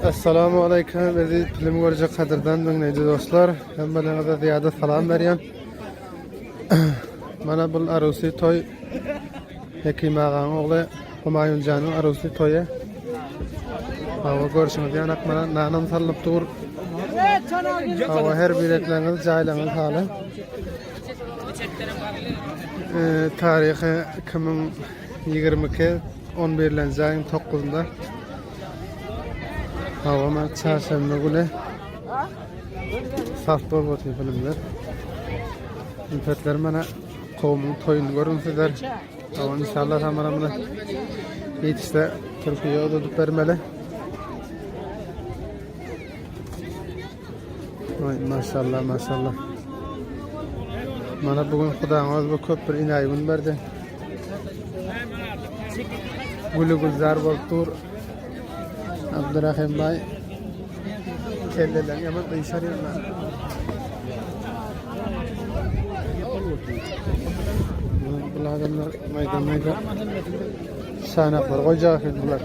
Assalamu alaykum. Bizi film görecek kadırdan dinleyici dostlar. Hammalarına ziyade salam berýän. Mana bu arusy toy Hekim ağaň ogly Humayunjanyň arusy toyu. Hawa görüşüňiz ýanak mana nanam salyp dur. Hawa her biletleriniz jaýlaňyz haly. Tarihi 2022 11-nji aýyň 9-ynda. Hawa ma çarşamba günü saf bolýar filmler. Infetler mana qowmyň toýuny görünsizler. Hawa inşallah hamara bilen ýetişde Türkiýe ödüp bermeli. Ay maşallah maşallah. Mana bugün Hudaňyz bu köp bir inaýyn berdi. Gülü gülzar bolup dur. Abdurrahim Bay kelleler yaman dışarılar. Bu adamlar mayda sanaklar koyacak bunlar.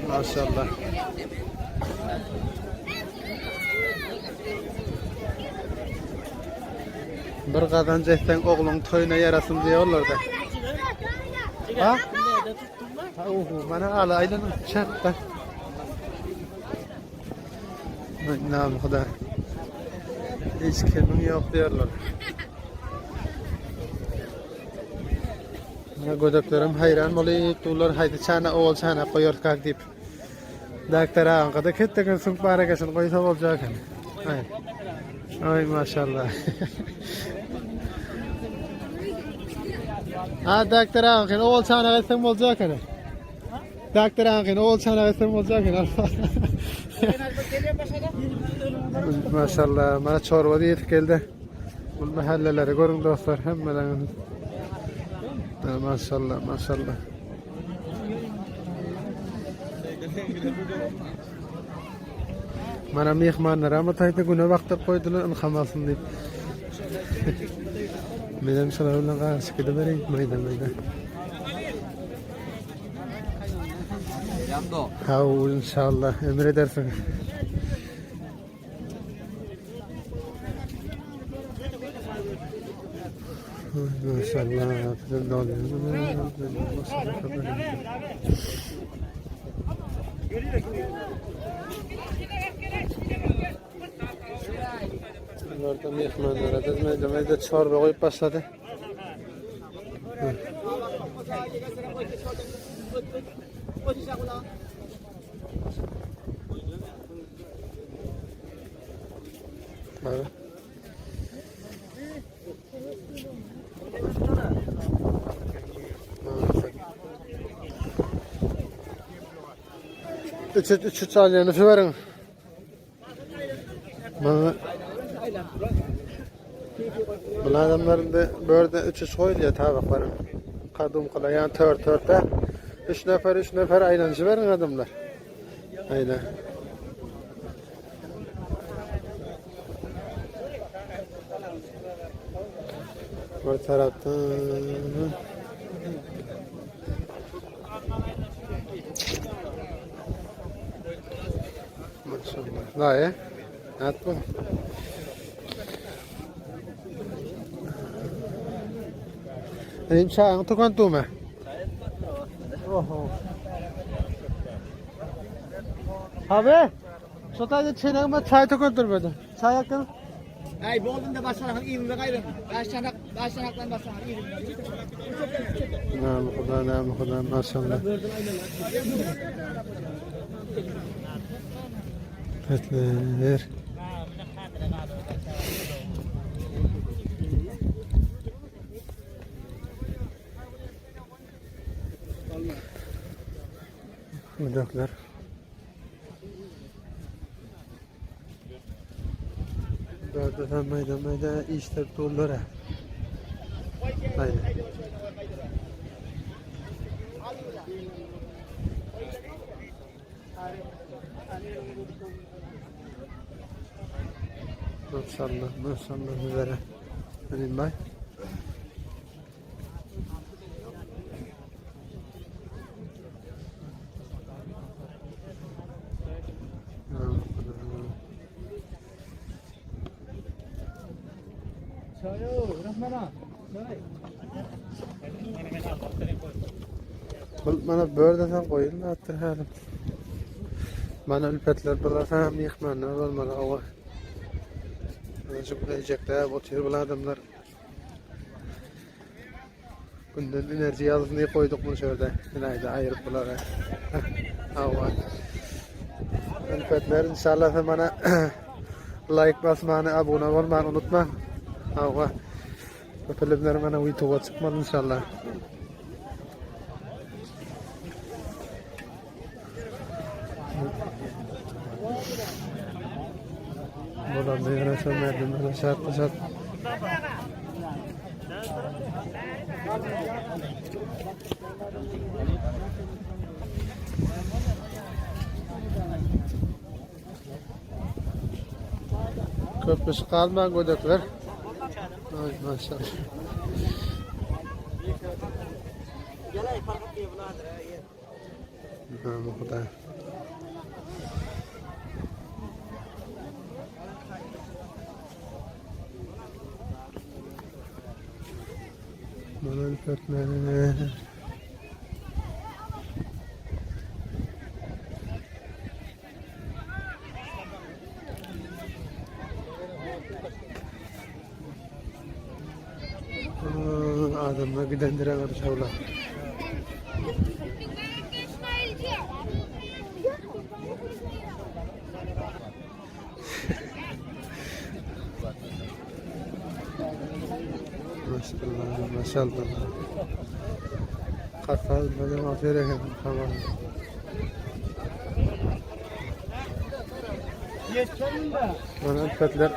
Maşallah. Bir gadan jehden ogluň toýuna yarasyn diýerler da. Ha? Ha, mana ala aýlanyp çakda. Nam Huda. Hiç kimin ýok diýerler. Mana gödeklerim hayran bolyp ular haýdy çana ol çana goýar kak diýip. Doktor aňa ketdegen soň baragasyny goýsa boljak. Hay. Ay maşallah. Ha doktor aňa ol çana goýsa boljak hene. Doktor aňa ol çana goýsa boljak hene. Maşallah, mana çorba diýip geldi. Bu mahalleleri görün dostlar, hemmeleriniz. Maşallah, maşallah. Mana mehmanlar ama taýda güne wagtap goýdular ynhamasyn diýip. Menem şolar bilen garşy gide bereň meýdan. Yamdo. Ha, inşallah emredersin. Maşallah. Orada mehmanlara da çorba koyup başladı. Evet. Üç çalyanı verin. Bu adamların da böyle üç koyuyor tabakları. Kadın kula yani tört. Üç nefer aylancı verin adamlar. Aynen. Bu taraftan. Maşallah. Daha iyi. At bu. Benim çayını tokantu mu? Oho. Abi, sotayda çeyrağıma çay tokantur böyle. Çay yakın. Ay boldun da başlanak iyiyim de gayrı. Başlanaktan başlanak iyiyim. Nam Huda maşallah. Petler. Udaklar. Burada mayda işler dollara. Aynen. Maşallah üzere. Benim bay. Bana böyle sen koyun da attır halim. Bana ülpetler bularsa mihmanlar olmalı hava. Şu gelecekler, oturuyor bu adamlar. Günden enerji alsın diye koyduk bunu şöyle. Yine ayırıp bunlara. Hava. Ülpetler inşallah sen bana like basmanı, abone olmanı unutma. Hava. Bu filmler bana YouTube'a çıkmalı inşallah. Buradan da yarasa merdivenler şart. Köprüsü kalmayan gödekler. Ay maşallah. Bu kadar. Bana ülpetler. Adamlar gidendiren arşavlar. Maşallah. Kafal benim aferin tamam. Bana ülpetler.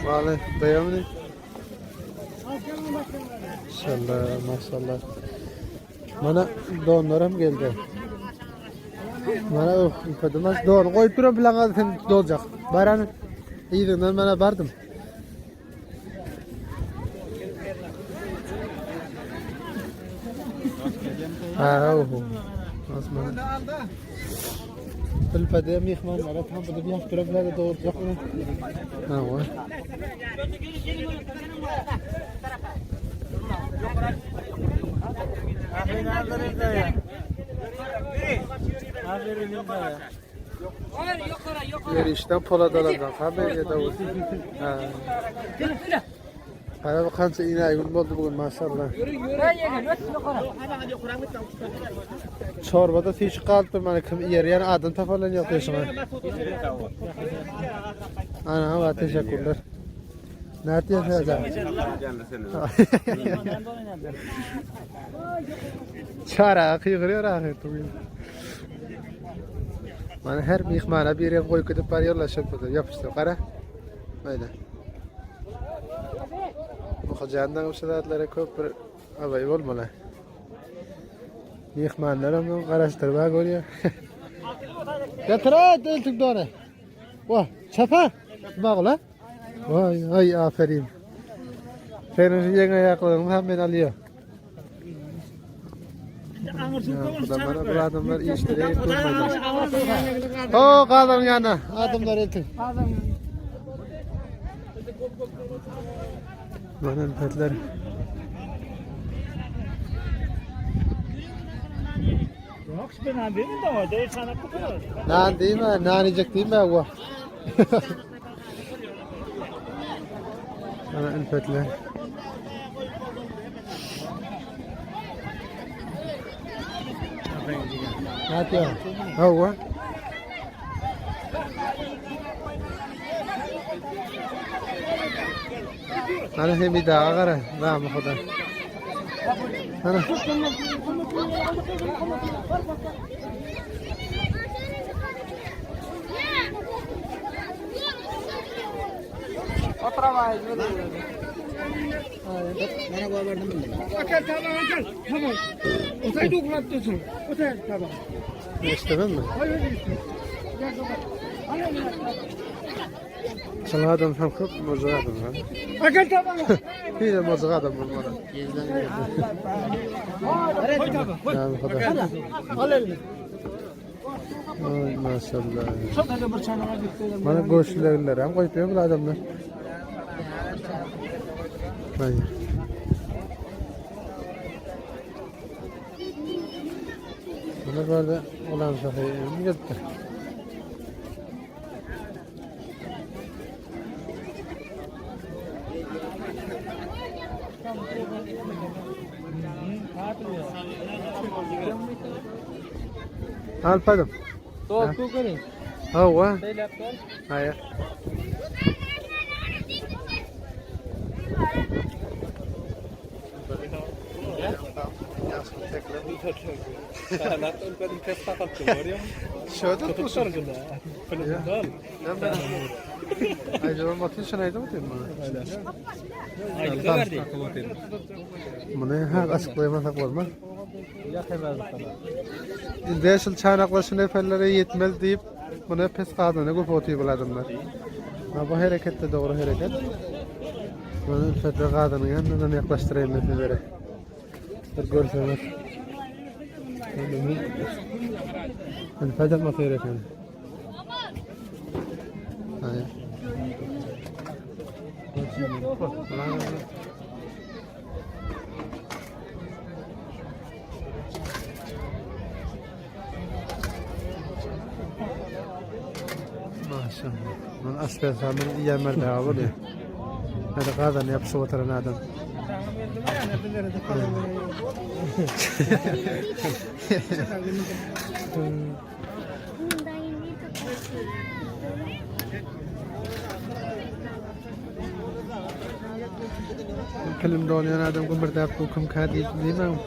Vale, dayan mı? Maşallah. Bana donlarım geldi. Bana ülpetimiz don. Koyup duran bilen zaten dolacak. Baranın iyiliğinden bana bardım. Osman. Ülpede mihmanlara tam burada bir hafta bile doğuracak mı? Var. Yer işten poladalardan haber ya da olsun. Hayır kanca ineği gün oldu bugün maşallah. Çorbada hiç kaldı mı? Kim yer yani adın tafalan yapıyorsun. Ana var teşekkürler. Nerede yapacağım? Çara kıyırıyor ahir bugün. Bana her mihmana bir yere koy gidip var yollaşıp yapıştır. Kara. Böyle. Hocaandan uçadatlara köp avay olmalı. Mihmanlarım karıştırma görüyor. Yatıra deltik dona. Vah çapa. Bak ulan. Vay ay aferin. Senin yenge ayaklarını hemen alıyor. Bu adamlar iyi işleri yapıyorlar. O kadın yana adamlar eltin. Bana ülpetler. Yok ben abi de o değil sana kutu. Nan değil mi? Nan yiyecek değil mi bu? Bana ülpetler. Ne yapıyor? Hava. Ana hem bir daha gara. Var mı kadar? Ana. Oturamaz. Bana koyardım bunu. Otel tamam otel. Tamam. Otel dokunattın. Otel tamam. İstemem mi? Hayır işte. Gel bakalım. Çalan adam hem köp, mozuk adam ha. Akıl tamam. Bir de mozuk adam olmalı. Ya bu kadar. Al elini. Ay maşallah. Çok hadi bir çanağa gittiler. Bana göğüslerler hem koyuyor bu adamlar. Hayır. Bunlar böyle olan sahayı gitti. Al pardon. Doğru kokuyor. Hava. Seylap var. Hayır. Şöyle tutmuşsun. Acaba matın şunaydı mı diyeyim bana? Bunu her açıklayamasak olmaz. Değişil çaynaklaşın efellere yetmez deyip bunu pes kadını köp otuyu buladımlar. Bu hareket de doğru hareket. Bunu fetre kadının yanından yaklaştırayım efellere. Bir görseniz. Ben fayda mı gerek yani? Hayır. Maşallah. Ben aslen sanırım iyi yemerde abi diye. Hadi kadın yapısı oturan adam. Film oynayan adam kumberda yaptığı kum kağıt değil mi?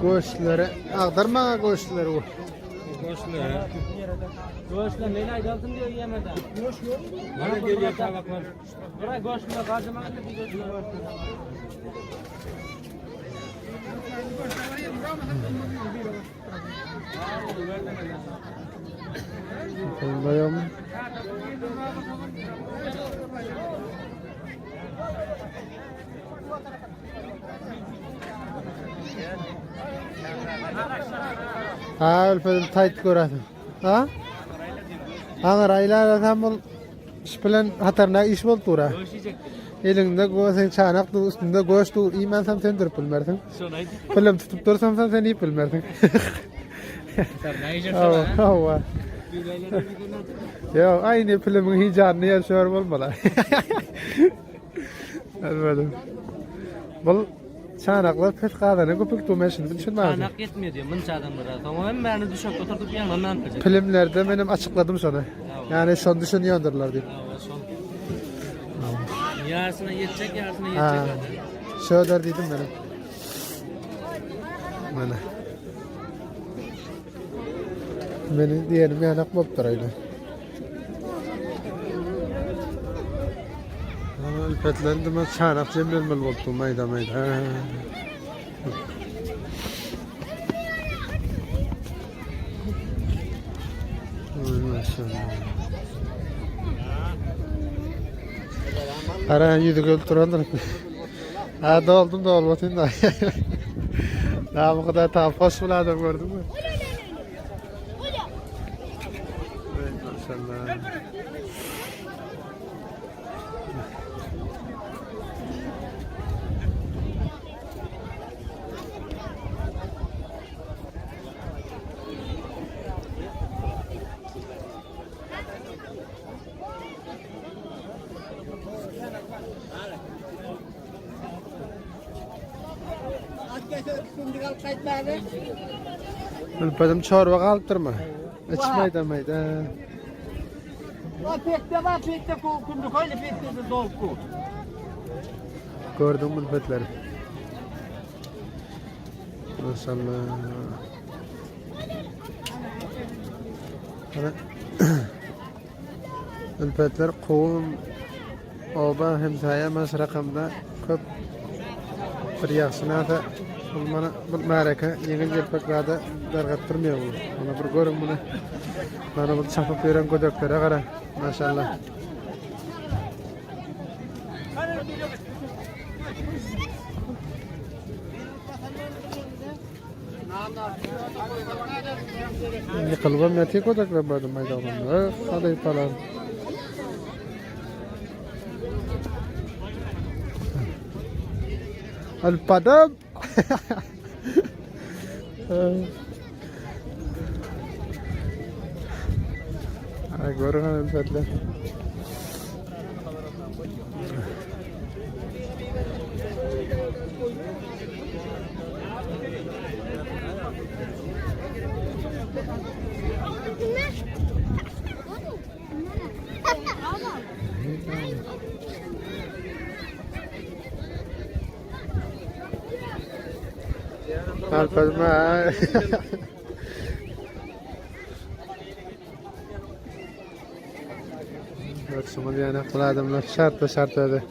Göğüsleri, ağdarma göğüsleri o. Göğüsle neyle aydaltın diyor yemeden. Göğüs yok. Bana geliyor tabaklar. Buraya göğüsle karşıma bir göğüsle. Bayım. Ha, ölfedim tayt göredim. Ha? Ağır aylar adam bol şüphelen hatarına iş bol tura. Elinde göğsen çanak dur, üstünde göğüs dur. İyi ben sen dur bilmerdin. Film tutup dursam sen iyi bilmerdin. Hava. Ya aynı filmin hicabını yaşıyor olmalı. Elbette. Bol çanaklar pek kadını köpük tuğmasını düşünmez. Çanak yetmiyor diyor. Mınç adamlara. Tamam beni düşük oturtup yanına ne yapacak? Filmlerde benim açıkladım sana. Yani son düşünüyordurlar diye. Yarısına yetecek, yarısına Ha. yetecek. Şöyle dedim benim. Bana. Beni diyelim yanak boptur öyle. Ama ülfetlendim ben çanak cemrelmel boptu mayda mayda. Oy maşallah. Ara yüzü götürendir. Ha doldum da olmasın da. Daha bu kadar tafaş buladım gördün mü? Maşallah. Benim çorba kalıp durma. İçmeydi meydi. Pekte kunduk öyle pekte dolku. Gördüm ülfetleri. Maşallah. Ülfetler kovun oba hem saya mas rakamda köp bir yaxşına da Bana bu mərəkə yeni gelpəklerde dargattırmıyor bunu. Bana bir görün bunu. Bana bu çapıp veren gödöklere qara. Maşallah. Yıkılmam yatı gödökler vardı maydanında. Hadi falan. Alpadam. Ay görün alpadlar. Alpadma. Bak şimdi yani akıl adamlar şart öyle.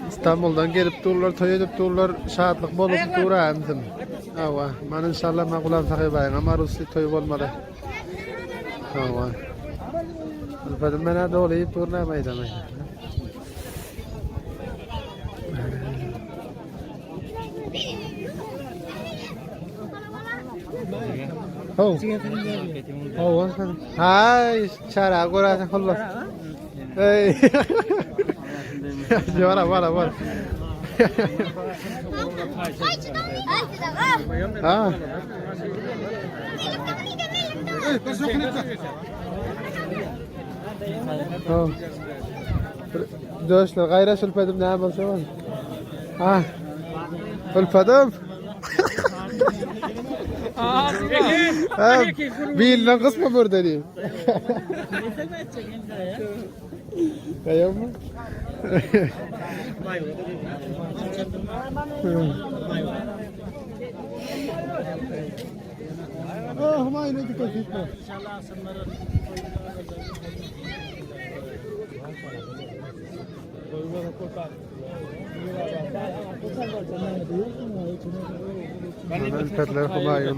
İstanbul'dan gelip dururlar, toy edip dururlar, şahatlık bolup durur bizim. Ava, man inşallah makulam sahibayın ama Rusli toy olmadı. Ava. Alpadım ben de olayıp durnamaydı ama. Oh. Oh, hai, cara, agora já falou. Ei. Bora. Ah. Oh. Dostlar, gayret sulpadım ne yapalım şu an? Ah. Sulpadım. Bilmem kısmı burada değil. Kayıyor mu? Ah, mayına dikkat etme. Ben petler kumayım.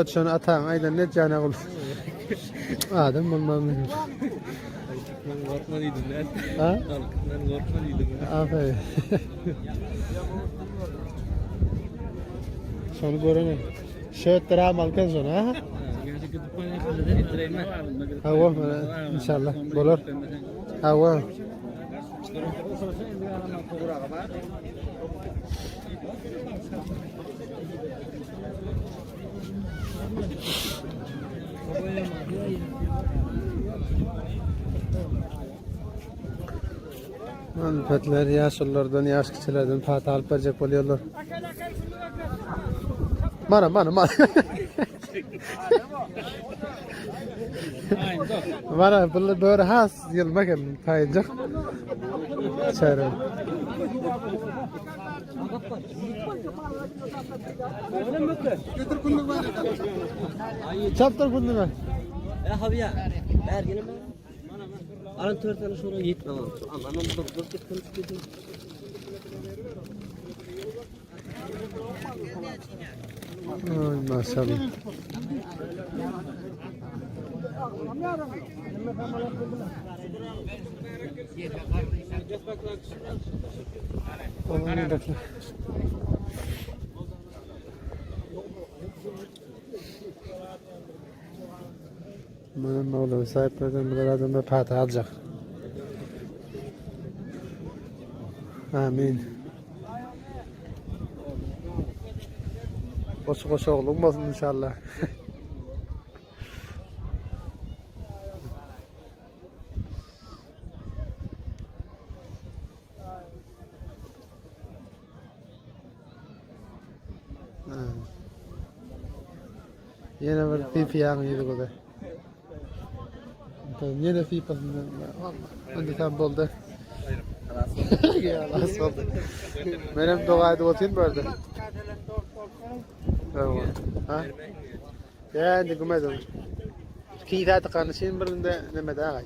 Şunu atağım aynen ne cana olur. Adam bulmam lazım. Korkmadıydın lan. Ha? Halkından korkmadıydın. Aferin. Şunu görene. Şöyle alkan sonra ha? Hava inşallah olur. Hava. Manfaatler yaşlılardan, yaş kişilerden fatih alıp verecek oluyorlar. Mana. Bana böyle has yılmak elim tayıncak. Çare. Götür kundu var. Çaptır kundu var. Ya abi ya. Ver yine mi? Alın 4 tane sonra yetme lan. Anlamam dur git konuştuk. Ay maşallah. Onu bekle. Benim oğlum sahiplerden bir adamda fatih alacak. Amin. Koşu oğlum olsun inşallah. Yine bir pipi yağın yedi bu da. Yine pipi. Hadi tam boldu. Ya nasıl oldu? Benim doğaydı olayım böyle. Evet. Ha? Ya ne güzel olur. Kita tıkanışın birinde ne daha gay.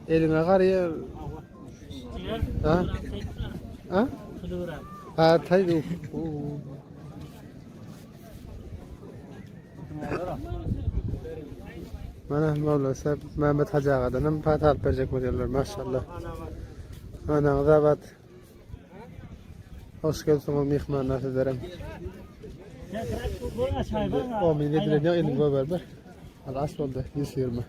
Eline karıya. Ha? Ha? Ha taydı. Mana Mevla sahip Mehmet Hacı Ağa'dan patat verecek modeller maşallah. Ana davat. Hoş geldiniz mihmanlar sizlerim. O millet ne elin gober be. Alas oldu 120.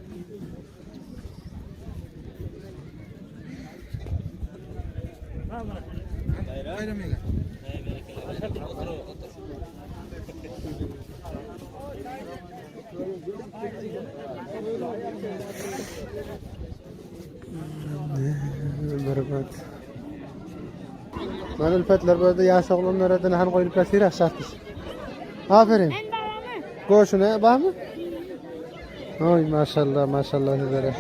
Berbat. Mana ilfatlar böyle yaş oğlanlara da han koyup kasir aşağıtız. Aferin. Goşuna var mı? Oy maşallah maşallah sizlere.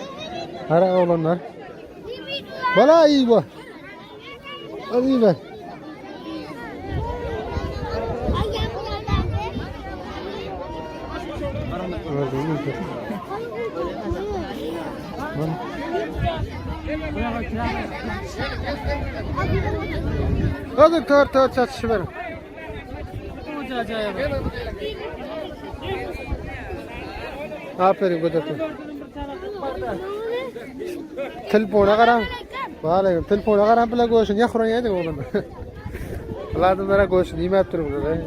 Hara oğlanlar. Bala iyi bu. Hadi ver. Hadi tört satışı verin. Aferin götürdüm. Telefona karam. Bağlayın. Telefona karam bile koşun. Yakron yedi oğlum. Allah'ım bana koşun. İmat durur burada.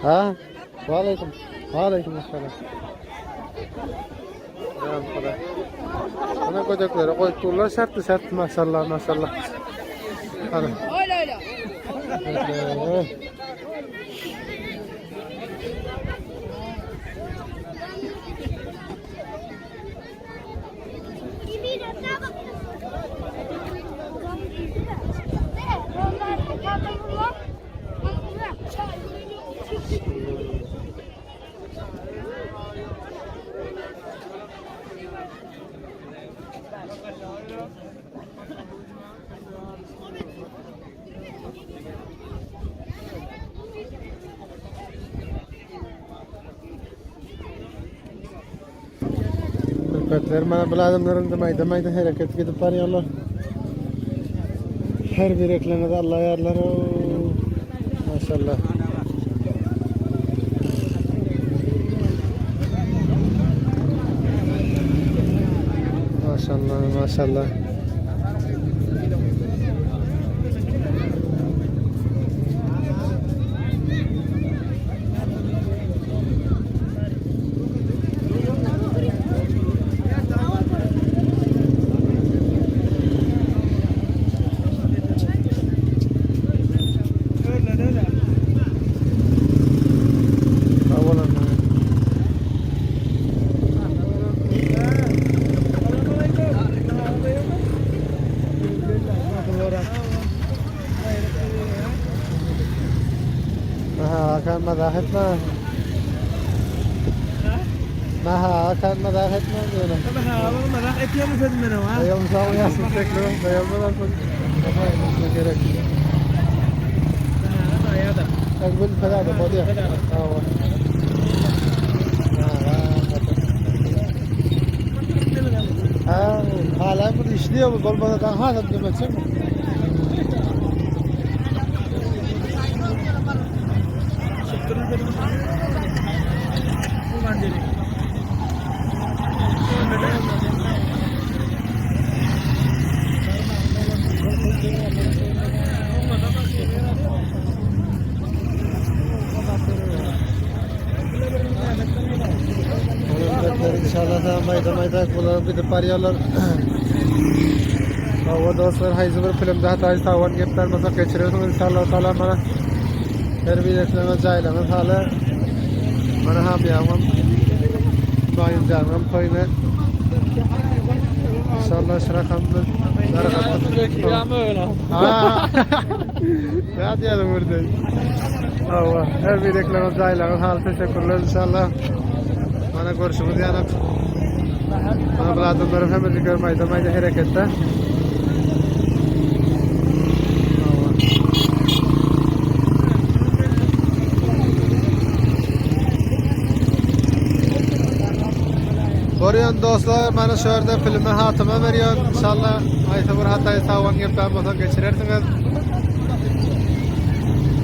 Ha? Bağlayın. Bağlayın mesela. Ya bu kadar. Bana koydukları koyduğlar şartlı maşallah maşallah. Hadi. Öyle. Köpekler mana biladımların mayda hareket edip varıyorlar. Her bir eklenede Allah yarlar. Maşallah. Maşallah maşallah. Akan madahitna. Nah akan madahitna diyorlar. Madah etiyor mu dedim ben ama? Bayıl sağ olasın tekrar. Bayılmadan sonra. Ne gerek? Ya da. Akbil feda da bodiya. Tamam. Ha, hala bu işliyor bu golbanadan hala demek mi? İnşallah da mayda kullanıp gidip arıyorlar. Hava dostlar hayızı bir filmde hatayı tavan gepler masa geçiriyorsunuz inşallah taala bana terbiyeleşmemiz caylamız hala bana ham yağmam bayın canım koyunu inşallah şırakamda Ya mı öyle? haa ya diyelim burada Allah, her bir reklamı dayılarız. Hal teşekkürler inşallah. Bana görüşümüz yanak. Bana bu adamlarım hemen görmeyi demeyi harekette. Allah. Görüyorsun dostlar, bana şu anda filmi hatıma veriyor. İnşallah ayta bir hatayı savan gepten bolsa geçirirsiniz.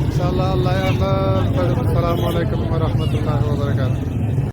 İnşallah Allah'a emanet olun. Selamun aleyküm ve rahmetullahi ve berekatuhu.